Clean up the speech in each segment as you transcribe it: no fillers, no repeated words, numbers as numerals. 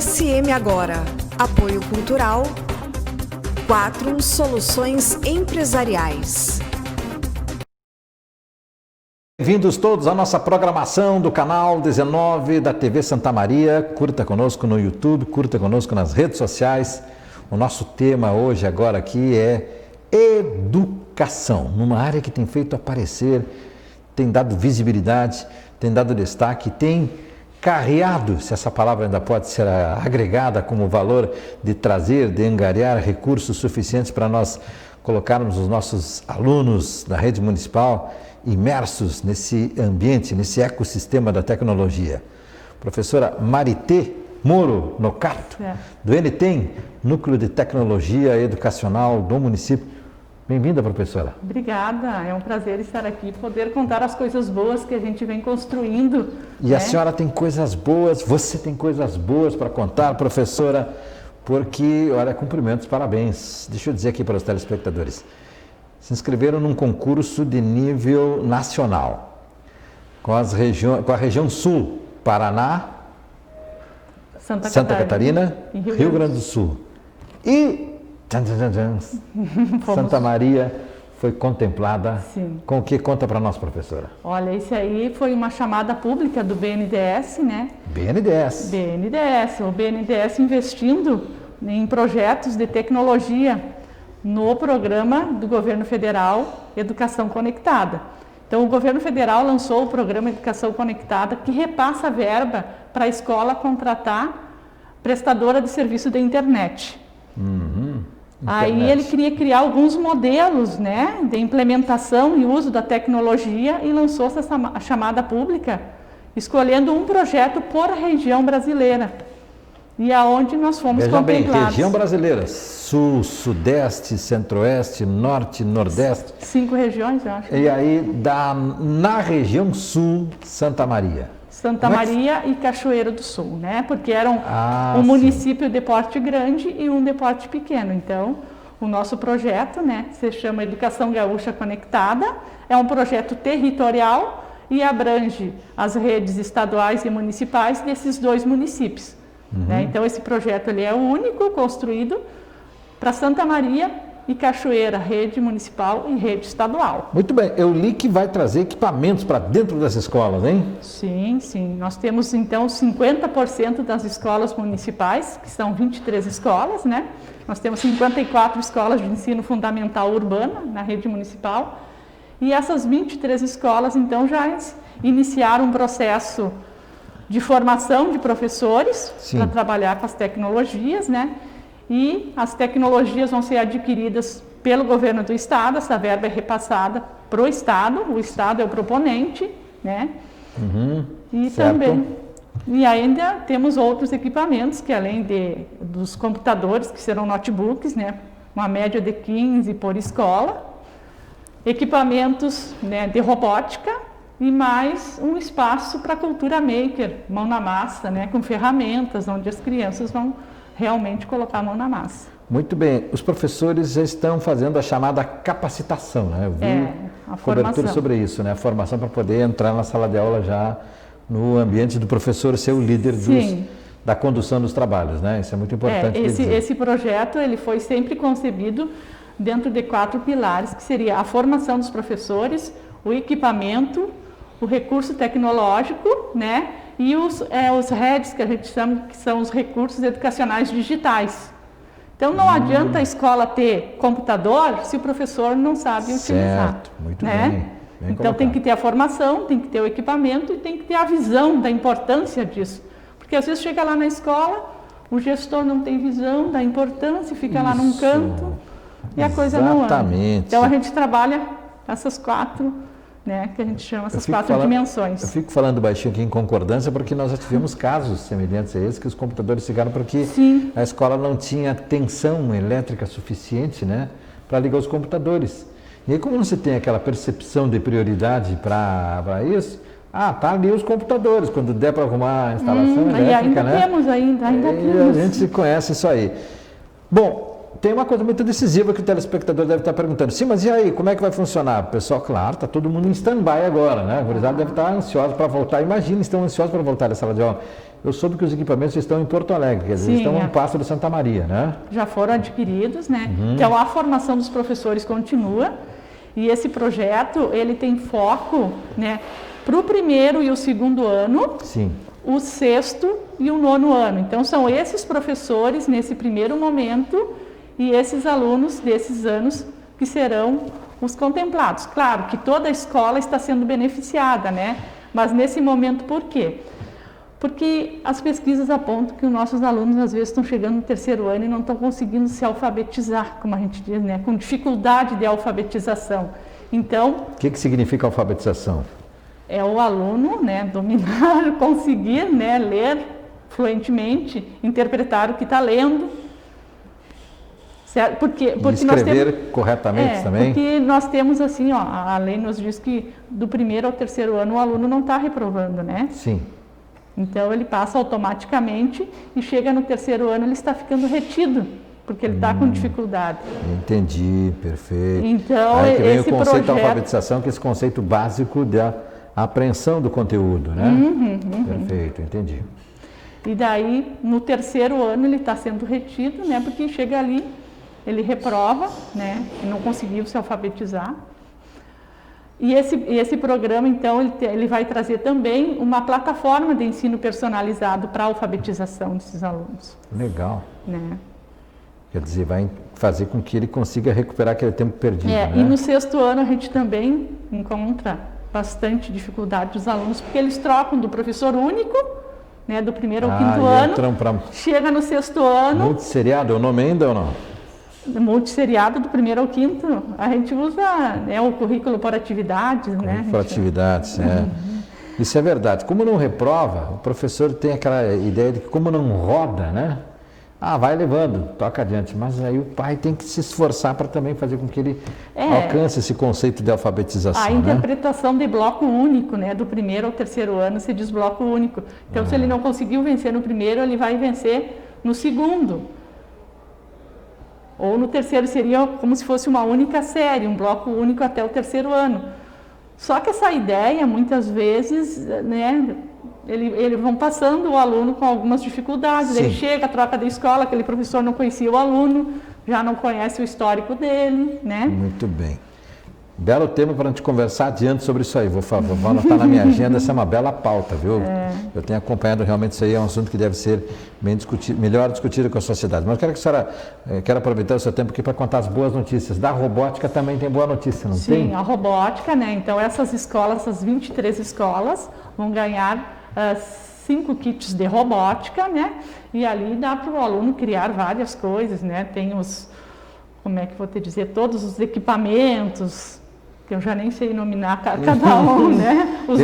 SM Agora. Apoio Cultural. 4 Soluções Empresariais. Bem-vindos todos à nossa programação do canal 19 da TV Santa Maria. Curta conosco no YouTube, curta conosco nas redes sociais. O nosso tema hoje, agora aqui, é educação, numa área que tem feito aparecer, tem dado visibilidade, tem dado destaque, tem carreado, se essa palavra ainda pode ser agregada como valor de trazer, de angariar recursos suficientes para nós colocarmos os nossos alunos da rede municipal imersos nesse ambiente, nesse ecossistema da tecnologia. Professora Maritê Moro Nocato, do NTEM, Núcleo de Tecnologia Educacional do município. Bem-vinda, professora. Obrigada, é um prazer estar aqui, poder contar as coisas boas que a gente vem construindo. E a senhora tem coisas boas, você tem coisas boas para contar, professora, porque, olha, cumprimentos, parabéns. Deixa eu dizer aqui para os telespectadores. Se inscreveram num concurso de nível nacional, com a região Sul, Paraná, Santa Catarina e Rio Grande do Sul. E Santa Maria foi contemplada. Sim. Com o que? Conta para nós, professora. Olha, isso aí foi uma chamada pública do BNDES, né? BNDES. O BNDES investindo em projetos de tecnologia no programa do governo federal Educação Conectada. Então, o governo federal lançou o programa Educação Conectada, que repassa a verba para a escola contratar prestadora de serviço de internet. Aí ele queria criar alguns modelos, né, de implementação e uso da tecnologia e lançou essa chamada pública, escolhendo um projeto por região brasileira. E aonde nós fomos contemplados. Veja bem, região brasileira, Sul, Sudeste, Centro-Oeste, Norte, Nordeste. 5 regiões, eu acho. E aí, na região Sul, Santa Maria. Santa Maria e Cachoeira do Sul, né? Porque eram um município de porte grande e um de porte pequeno. Então, o nosso projeto, né, se chama Educação Gaúcha Conectada, é um projeto territorial e abrange as redes estaduais e municipais desses 2 municípios. Né? Então, esse projeto ele é o único construído para Santa Maria e Cachoeira, rede municipal e rede estadual. Muito bem, eu li que vai trazer equipamentos para dentro das escolas, hein? Sim, sim. Nós temos, então, 50% das escolas municipais, que são 23 escolas, né? Nós temos 54 escolas de ensino fundamental urbana na rede municipal. E essas 23 escolas, então, já iniciaram um processo de formação de professores para trabalhar com as tecnologias, né? E as tecnologias vão ser adquiridas pelo governo do estado, essa verba é repassada para o estado é o proponente, né? E também, e ainda temos outros equipamentos que além dos computadores, que serão notebooks, né? Uma média de 15 por escola, equipamentos, né, de robótica e mais um espaço para cultura maker, mão na massa, né? Com ferramentas, onde as crianças vão realmente colocar a mão na massa. Muito bem, os professores já estão fazendo a chamada capacitação, né? Eu vi a cobertura formação sobre isso, né? A formação para poder entrar na sala de aula já no ambiente do professor ser o líder da condução dos trabalhos, né? Isso é muito importante. Esse projeto ele foi sempre concebido dentro de 4 pilares, que seria a formação dos professores, o equipamento, o recurso tecnológico, né? E os REDs, que a gente chama, que são os recursos educacionais digitais. Então, não adianta a escola ter computador se o professor não sabe utilizar. Certo, muito né? bem então, colocado. Tem que ter a formação, tem que ter o equipamento e tem que ter a visão da importância disso. Porque, às vezes, chega lá na escola, o gestor não tem visão da importância, fica lá num canto e a coisa não anda. Então, a gente trabalha essas 4, né, que a gente chama essas 4 dimensões. Eu fico falando baixinho aqui em concordância porque nós já tivemos casos semelhantes a esse, que os computadores ficaram porque a escola não tinha tensão elétrica suficiente, né, para ligar os computadores. E aí, como não se tem aquela percepção de prioridade para isso, tá ali os computadores, quando der para arrumar a instalação elétrica, e ainda né? temos, ainda temos. A gente conhece isso aí. Bom, tem uma coisa muito decisiva que o telespectador deve estar perguntando. Sim, mas e aí, como é que vai funcionar? Pessoal, claro, está todo mundo em stand-by agora, né? A gurizada deve estar ansiosa para voltar. Imagina, estão ansiosos para voltar da sala de aula. Eu soube que os equipamentos estão em Porto Alegre, quer dizer, estão no Paço de Santa Maria, né? Já foram adquiridos, né? Então, a formação dos professores continua. E esse projeto, ele tem foco, né, para o primeiro e o segundo ano, Sim. o sexto e o nono ano. Então, são esses professores, nesse primeiro momento, e esses alunos desses anos que serão os contemplados. Claro que toda a escola está sendo beneficiada, né? Mas nesse momento, por quê? Porque as pesquisas apontam que os nossos alunos, às vezes, estão chegando no terceiro ano e não estão conseguindo se alfabetizar, como a gente diz, né? Com dificuldade de alfabetização. Então... O que significa alfabetização? É o aluno, né, dominar, conseguir, né, ler fluentemente, interpretar o que está lendo. Certo? Porque escrever nós temos, corretamente também? Porque nós temos assim, ó, a lei nos diz que do primeiro ao terceiro ano o aluno não está reprovando, né? Sim. Então ele passa automaticamente e chega no terceiro ano ele está ficando retido, porque ele está com dificuldade. Entendi, perfeito. Então, aí que vem esse o conceito projeto... da alfabetização, que é esse conceito básico da apreensão do conteúdo, né? Perfeito, entendi. E daí, no terceiro ano, ele está sendo retido, né? Porque chega ali, ele reprova, né? E não conseguiu se alfabetizar. E esse programa, então, ele vai trazer também uma plataforma de ensino personalizado para a alfabetização desses alunos. Legal. Né? Quer dizer, vai fazer com que ele consiga recuperar aquele tempo perdido, né? E no sexto ano a gente também encontra bastante dificuldade dos alunos, porque eles trocam do professor único, né, do primeiro ao quinto ano, chega no sexto ano... Multisseriado, é o nome ainda ou não? Multisseriado do primeiro ao quinto, a gente usa, né, o currículo por atividades, né? Por atividades, Isso é verdade. Como não reprova, o professor tem aquela ideia de que como não roda, né? Vai levando, toca adiante. Mas aí o pai tem que se esforçar para também fazer com que ele alcance esse conceito de alfabetização. A interpretação de bloco único, né? Do primeiro ao terceiro ano se diz bloco único. Então, se ele não conseguiu vencer no primeiro, ele vai vencer no segundo. Ou no terceiro seria como se fosse uma única série, um bloco único até o terceiro ano. Só que essa ideia, muitas vezes, né, eles vão passando o aluno com algumas dificuldades. Sim. Ele chega, troca de escola, aquele professor não conhecia o aluno, já não conhece o histórico dele, né? Muito bem. Belo tema para a gente conversar adiante sobre isso aí. Vou anotar na minha agenda, essa é uma bela pauta, viu? Eu tenho acompanhado realmente isso aí, é um assunto que deve ser melhor discutido com a sociedade. Mas eu quero que a senhora, quero aproveitar o seu tempo aqui para contar as boas notícias. Da robótica também tem boa notícia, não tem? Sim, a robótica, né? Então essas escolas, essas 23 escolas, vão ganhar 5 kits de robótica, né? E ali dá para o aluno criar várias coisas, né? Tem os, como é que vou te dizer, todos os equipamentos, que eu já nem sei nominar cada um, né? Os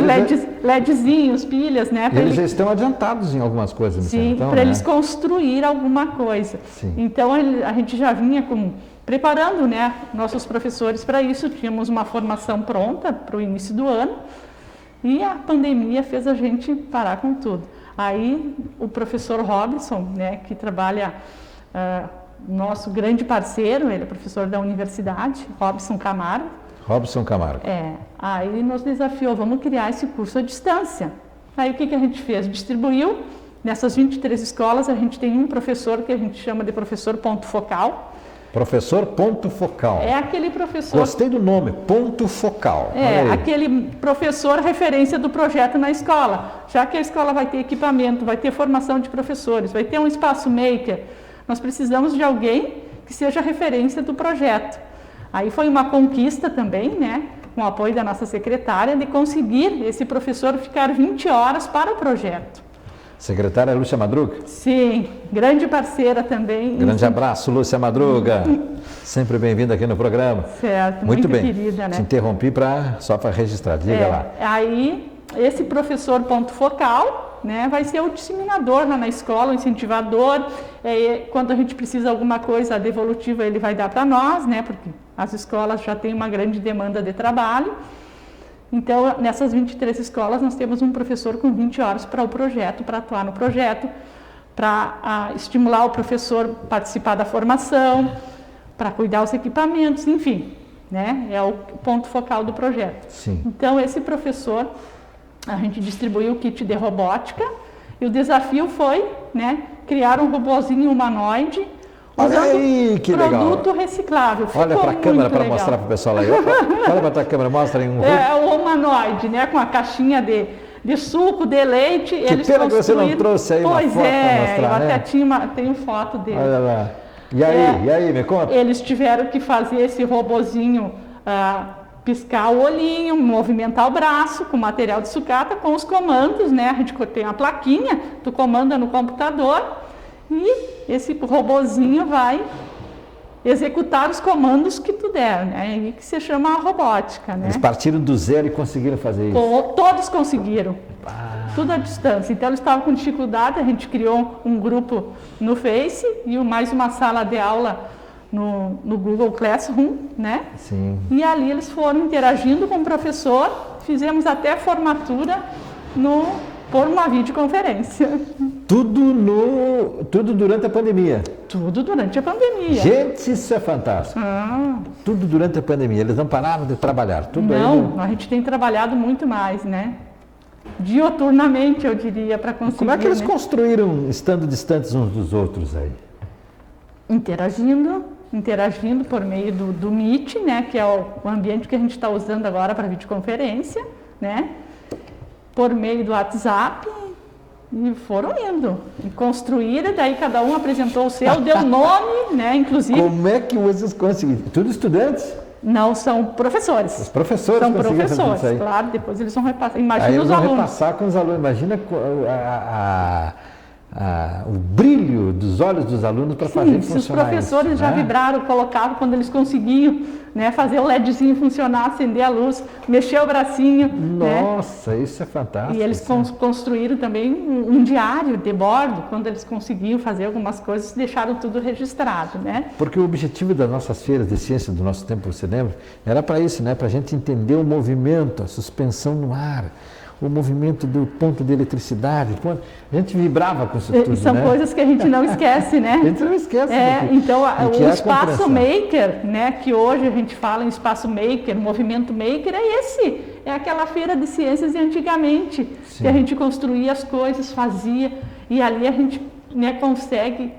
LEDzinhos, pilhas, né? Eles já estão adiantados em algumas coisas. Sim, então, para eles construir alguma coisa. Sim. Então, a gente já vinha preparando, né, nossos professores para isso. Tínhamos uma formação pronta para o início do ano e a pandemia fez a gente parar com tudo. Aí, o professor Robson, né, que trabalha... nosso grande parceiro, ele é professor da universidade, Robson Camargo. Aí nos desafiou, vamos criar esse curso à distância. Aí o que a gente fez? Distribuiu, nessas 23 escolas, a gente tem um professor que a gente chama de professor ponto focal. Professor ponto focal. É aquele professor... Gostei do nome, ponto focal. Aquele professor referência do projeto na escola. Já que a escola vai ter equipamento, vai ter formação de professores, vai ter um espaço maker, nós precisamos de alguém que seja referência do projeto. Aí foi uma conquista também, né, com o apoio da nossa secretária, de conseguir esse professor ficar 20 horas para o projeto. Secretária Lúcia Madruga? Sim, grande parceira também. Grande abraço, Lúcia Madruga. Sempre bem-vinda aqui no programa. Certo, muito bem. Querida, né? Te interrompi só para registrar, diga lá. Aí, esse professor ponto focal, né, vai ser o disseminador lá na escola, o incentivador. Quando a gente precisa de alguma coisa devolutiva, ele vai dar para nós, né, porque as escolas já têm uma grande demanda de trabalho. Então, nessas 23 escolas, nós temos um professor com 20 horas para o projeto, para atuar no projeto, para estimular o professor a participar da formação, para cuidar dos equipamentos, enfim, né? É o ponto focal do projeto. Sim. Então, esse professor, a gente distribuiu o kit de robótica e o desafio foi, né, criar um robozinho humanoide Olha usando aí, que produto legal. reciclável. Olha Ficou para a câmera muito para legal. mostrar para o pessoal aí. Olha para a tua câmera, mostra aí um É o humanoide, né, com a caixinha de suco, de leite. Que eles pena que você não construíram- trouxe aí uma Pois foto é, para mostrar, eu né? até tenho foto dele. Olha lá. É. E aí, me conta? Eles tiveram que fazer esse robozinho piscar o olhinho, movimentar o braço com material de sucata, com os comandos, né? A gente tem uma plaquinha, tu comanda no computador e esse robozinho vai executar os comandos que tu der, né? E que se chama a robótica, né? Eles partiram do zero e conseguiram fazer isso. Todos conseguiram. Tudo à distância. Então, eles estavam com dificuldade, a gente criou um grupo no Face e mais uma sala de aula no Google Classroom, né? Sim. E ali eles foram interagindo com o professor, fizemos até formatura por uma videoconferência. Tudo durante a pandemia. Tudo durante a pandemia. Gente, isso é fantástico. Tudo durante a pandemia. Eles não pararam de trabalhar. Tudo Não, a gente tem trabalhado muito mais, né? Dioturnamente, eu diria, para conseguir. Como é que eles né? construíram estando distantes uns dos outros aí? Interagindo por meio do Meet, né, que é o ambiente que a gente está usando agora para videoconferência, né, por meio do WhatsApp, e foram indo, e construíram, daí cada um apresentou o seu, deu nome, né, inclusive. Como é que vocês conseguiram? Tudo estudantes? Não, são professores. Os professores São conseguiram fazer professores, isso aí. claro, depois eles vão repassar. Aí Imagina eles os vão alunos. repassar com os alunos. Imagina o brilho dos olhos dos alunos para fazer Se os funcionar professores isso, já né? vibraram, colocavam quando eles conseguiam, né, fazer o LEDzinho funcionar, acender a luz, mexer o bracinho, né? Nossa, isso é fantástico. E eles construíram também um diário de bordo, quando eles conseguiam fazer algumas coisas, deixaram tudo registrado, né? Porque o objetivo das nossas feiras de ciência do nosso tempo, você lembra? Era para isso, né? Para a gente entender o movimento, a suspensão no ar, o movimento do ponto de eletricidade. A gente vibrava com isso tudo, São né? coisas que a gente não esquece, né? A gente não esquece. Então, que o é a espaço compreensão. maker, né, que hoje a gente fala em espaço maker, movimento maker, é esse. É aquela feira de ciências de antigamente, Sim. que a gente construía as coisas, fazia, e ali a gente, né, consegue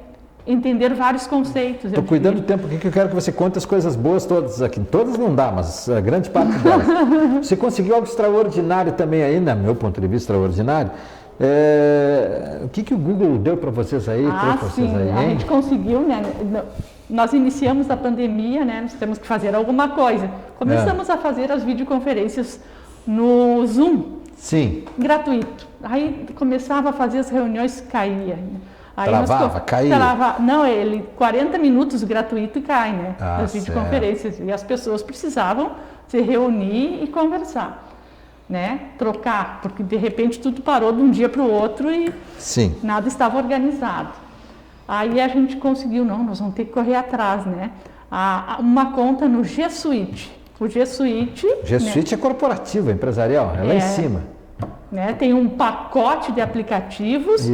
entender vários conceitos. Estou cuidando do tempo aqui que eu quero que você conte as coisas boas todas aqui. Todas não dá, mas a grande parte delas. Você conseguiu algo extraordinário também aí, no meu ponto de vista, extraordinário. O que o Google deu para vocês aí? Sim, a gente conseguiu, né? Nós iniciamos a pandemia, né? Nós temos que fazer alguma coisa. Começamos a fazer as videoconferências no Zoom. Sim. Gratuito. Aí começava a fazer as reuniões, caía. Aí caía? Não, 40 minutos gratuito e cai, né? Ah, as videoconferências. E as pessoas precisavam se reunir e conversar, né? Trocar, porque de repente tudo parou de um dia para o outro e Sim. nada estava organizado. Aí a gente conseguiu, nós vamos ter que correr atrás, né? Uma conta no G Suite. O G Suite... G Suite é corporativo, é empresarial, é lá em cima. Né? Tem um pacote de aplicativos...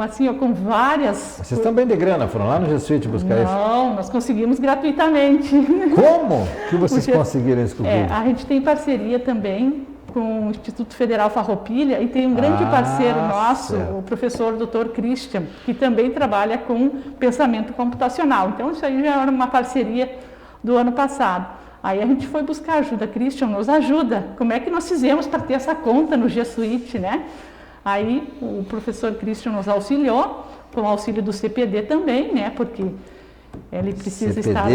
Assim, com várias... Vocês estão bem de grana, foram lá no G Suite buscar isso? Não, nós conseguimos gratuitamente. Como que vocês conseguiram isso com o Google? A gente tem parceria também com o Instituto Federal Farroupilha e tem um grande parceiro nosso, o professor Dr. Christian, que também trabalha com pensamento computacional. Então, isso aí já era uma parceria do ano passado. Aí a gente foi buscar ajuda. Christian, nos ajuda. Como é que nós fizemos para ter essa conta no G Suite, né? Aí o professor Christian nos auxiliou, com o auxílio do CPD também, né? Porque ele precisa estar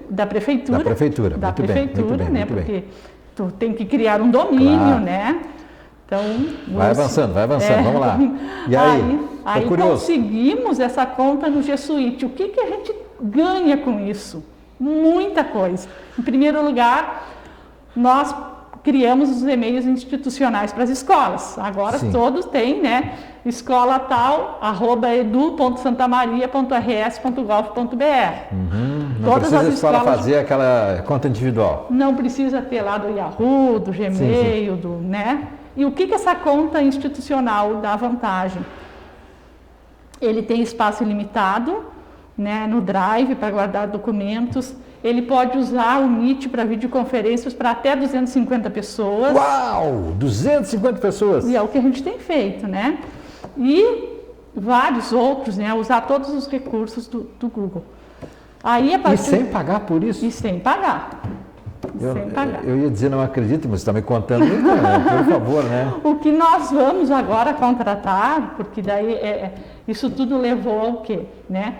da prefeitura. Da prefeitura, da muito prefeitura, bem, né? muito Porque bem. tu tem que criar um domínio, né? Então, vai avançando, vamos lá. E aí conseguimos essa conta no G Suite. O que a gente ganha com isso? Muita coisa. Em primeiro lugar, nós criamos os e-mails institucionais para as escolas. Agora todos têm, né? Escola tal, @edu.santamaria.rs.gov.br. Não precisa a escola fazer aquela conta individual. Não precisa ter lá do Yahoo, do Gmail, né? E o que essa conta institucional dá vantagem? Ele tem espaço ilimitado, né, no Drive para guardar documentos. Ele pode usar o Meet para videoconferências para até 250 pessoas. Uau! 250 pessoas! E é o que a gente tem feito, né? E vários outros, né? Usar todos os recursos do Google. Aí, E sem pagar por isso? E sem pagar. Eu ia dizer, não acredito, mas você está me contando, então, por favor, né? O que nós vamos agora contratar, porque daí isso tudo levou ao quê, né?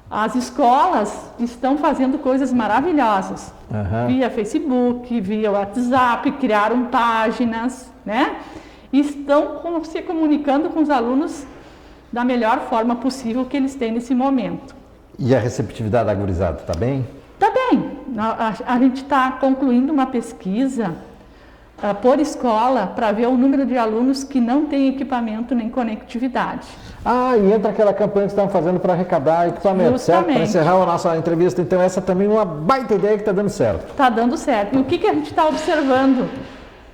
As escolas estão fazendo coisas maravilhosas, via Facebook, via WhatsApp, criaram páginas, né? E estão se comunicando com os alunos da melhor forma possível que eles têm nesse momento. E a receptividade da gurizada, está bem? Está bem. A gente está concluindo uma pesquisa por escola para ver o número de alunos que não têm equipamento nem conectividade. E entra aquela campanha que estão fazendo para arrecadar equipamento, certo? Para encerrar a nossa entrevista, então essa também é uma baita ideia que está dando certo. Está dando certo. E o que a gente está observando?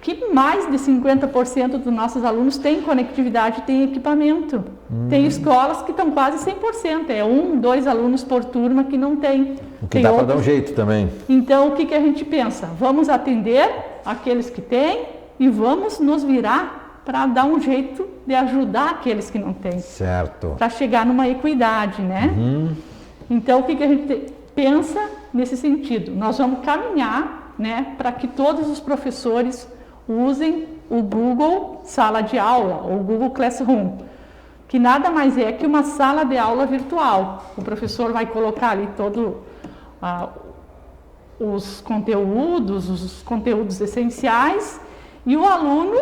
Que mais de 50% dos nossos alunos têm conectividade, têm equipamento. Tem escolas que estão quase 100%, 1, 2 alunos por turma que não tem. O que dá para dar um jeito também. Então, o que a gente pensa? Vamos atender aqueles que têm e vamos nos virar para dar um jeito de ajudar aqueles que não têm. Certo. Para chegar numa equidade, né? Então, o que a gente pensa nesse sentido? Nós vamos caminhar, né, para que todos os professores usem o Google Sala de Aula, ou Google Classroom, que nada mais é que uma sala de aula virtual. O professor vai colocar ali todo os conteúdos essenciais, e o aluno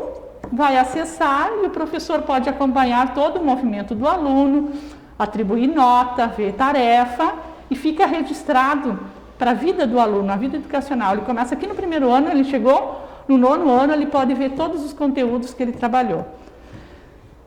vai acessar e o professor pode acompanhar todo o movimento do aluno, atribuir nota, ver tarefa, e fica registrado para a vida do aluno, a vida educacional. Ele começa aqui no primeiro ano, ele chegou no 9º ano, ele pode ver todos os conteúdos que ele trabalhou.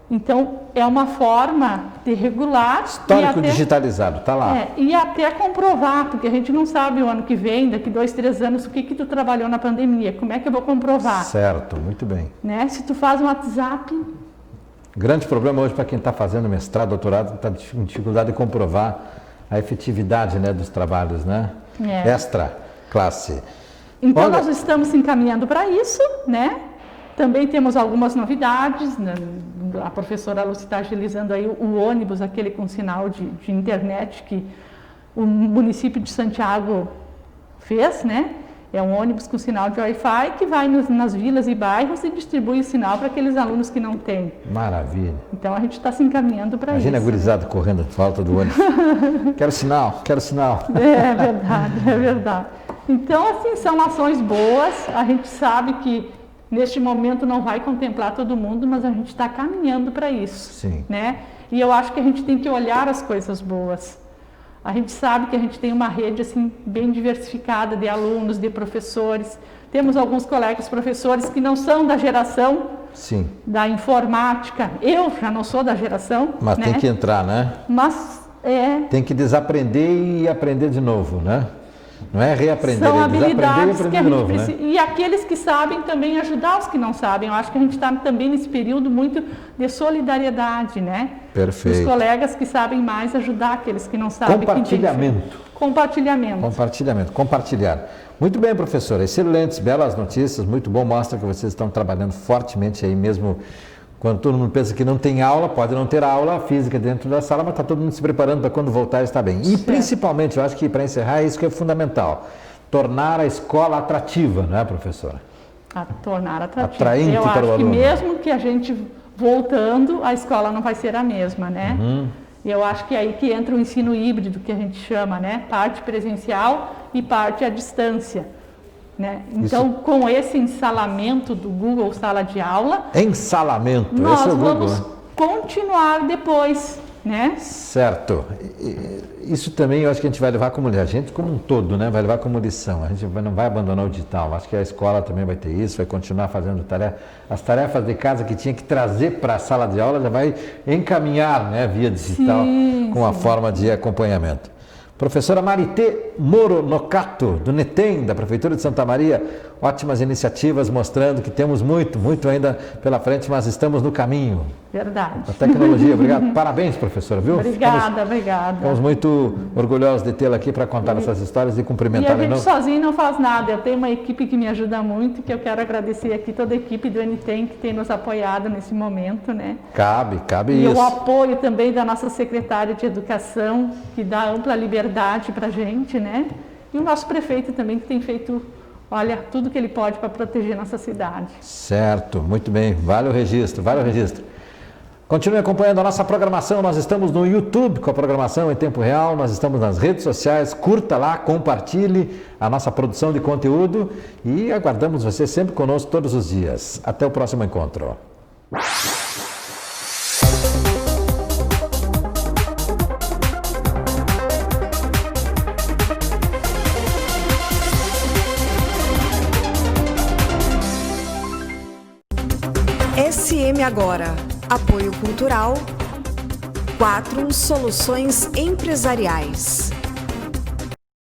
Então, é uma forma de regular... Histórico digitalizado, está lá. E até comprovar, porque a gente não sabe o ano que vem, daqui 2, 3 anos, o que tu trabalhou na pandemia, como é que eu vou comprovar? Certo, muito bem. Né? Se tu faz um WhatsApp... Grande problema hoje para quem está fazendo mestrado, doutorado, está com dificuldade de comprovar a efetividade, né, dos trabalhos, né? Extra classe. Então, nós estamos se encaminhando para isso, né? Também temos algumas novidades, né? A professora Lúcia está agilizando aí o ônibus, aquele com sinal de internet que o município de Santiago fez, né? É um ônibus com sinal de Wi-Fi que vai nas vilas e bairros e distribui o sinal para aqueles alunos que não têm. Maravilha. Então, a gente está se encaminhando para isso. Imagina a gurizada correndo de falta do ônibus. Quero sinal, quero sinal. É verdade, é verdade. Então, assim, são ações boas. A gente sabe que neste momento não vai contemplar todo mundo, mas a gente está caminhando para isso. Sim. Né? E eu acho que a gente tem que olhar as coisas boas. A gente sabe que a gente tem uma rede assim, bem diversificada de alunos, de professores. Temos alguns colegas professores que não são da geração da informática. Eu já não sou da geração. Mas tem que entrar, né? Mas tem que desaprender e aprender de novo, né? Não é reaprender, são é habilidades desaprender e aprender que a de gente novo, precisa. né? E aqueles que sabem também ajudar os que não sabem. Eu acho que a gente está também nesse período muito de solidariedade, né? Perfeito. Os colegas que sabem mais ajudar aqueles que não sabem. Compartilhamento. Compartilhar. Muito bem, professora. Excelentes, belas notícias. Muito bom. Mostra que vocês estão trabalhando fortemente aí mesmo. Quando todo mundo pensa que não tem aula, pode não ter aula física dentro da sala, mas está todo mundo se preparando para quando voltar estar bem. E principalmente, eu acho que para encerrar, isso que é fundamental, tornar a escola atrativa, não é, professora? Tornar atrativa. Atraente eu para o aluno. Eu acho que mesmo que a gente voltando, a escola não vai ser a mesma, né? E eu acho que é aí que entra o ensino híbrido, que a gente chama, né? Parte presencial e parte à distância. Né? Então, com esse ensalamento do Google Sala de Aula, nós vamos continuar depois, né? Certo. Isso também eu acho que a gente vai levar como, a gente como um todo, né? Vai levar como lição. A gente não vai abandonar o digital. Acho que a escola também vai ter isso, vai continuar fazendo as tarefas de casa que tinha que trazer para a sala de aula, já vai encaminhar, né, via digital, com a forma de acompanhamento. Professora Maritê Moro Nocato, do NETEM, da Prefeitura de Santa Maria, ótimas iniciativas mostrando que temos muito ainda pela frente, mas estamos no caminho. Verdade. A tecnologia, obrigado. Parabéns, professora, viu? Obrigada. Ficamos muito orgulhosos de tê-la aqui para contar essas histórias e cumprimentar. E a gente sozinho não faz nada. Eu tenho uma equipe que me ajuda muito, que eu quero agradecer aqui toda a equipe do NTEM que tem nos apoiado nesse momento, né? Cabe e isso. E o apoio também da nossa secretária de Educação, que dá ampla liberdade para a gente, né? E o nosso prefeito também, que tem feito, olha, tudo que ele pode para proteger nossa cidade. Certo, muito bem. Vale o registro. Continue acompanhando a nossa programação. Nós estamos no YouTube com a programação em tempo real, nós estamos nas redes sociais. Curta lá, compartilhe a nossa produção de conteúdo e aguardamos você sempre conosco todos os dias. Até o próximo encontro. SM Agora. Apoio Cultural. 4 Soluções Empresariais.